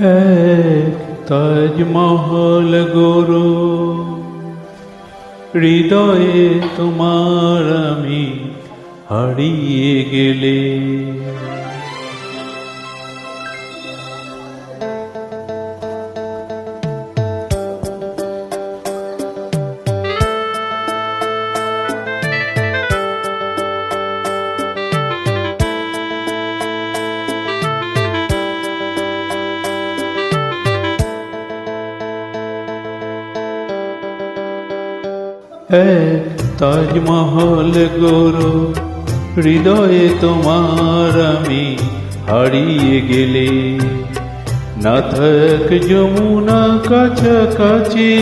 এক তাজমহল গড়ো হৃদয়ে তোমার আমি হারিয়ে গেলে। এক তাজমহল গড়ো হৃদয়ে তোমার আমি হারিয়ে গেলে। না থাক যমুনা কাছাকাছি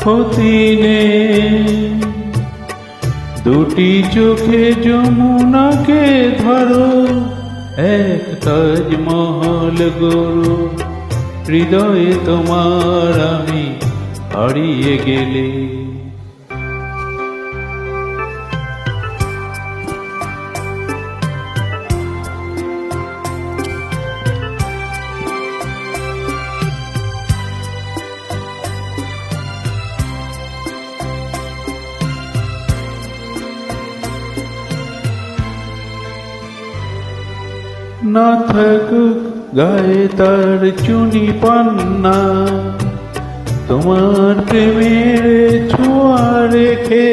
ক্ষতি নেই, দুটি চোখে যমুনাকে ধরো। এক তাজমহল গড়ো হৃদয়ে তোমার আমি হারিয়ে গেলে। না থাকুক গায়ে তার চুনি পান্না, তোমার প্রেমের ছোঁয়া রেখে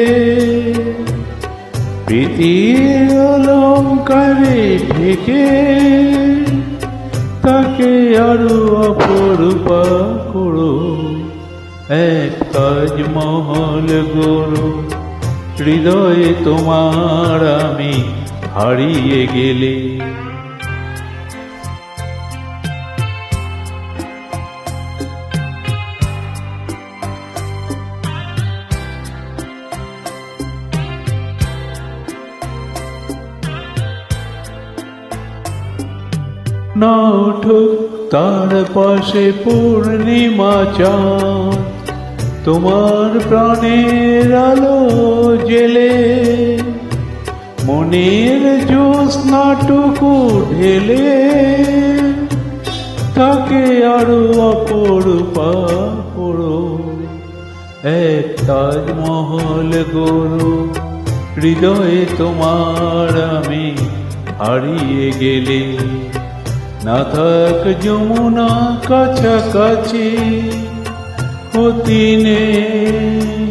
প্রীতির অলঙ্কারে ঢেকে তাকে আরো অপরূপা করো। এক তাজমহল গড়ো হৃদয়ে তোমার আমি হারিয়ে গেলে। না উঠুক তার পাশে পূর্ণিমা চাঁদ, তোমার প্রাণের আলো জেলে মনের জ্যোৎস্নাটুকু ঢেলে তাকে আরো অপরূপা করো। এক তাজমহল গড়ো হৃদয়ে তোমার আমি হারিয়ে গেলে। না থাক যমুনা কাছাকাছি ক্ষতি নেই,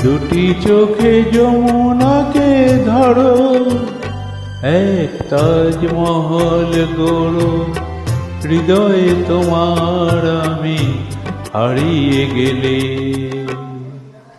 দুটি চোখে যমুনাকে ধরো। এক তাজমহল গড়ো হৃদয়ে তোমার আমি হারিয়ে গেলে।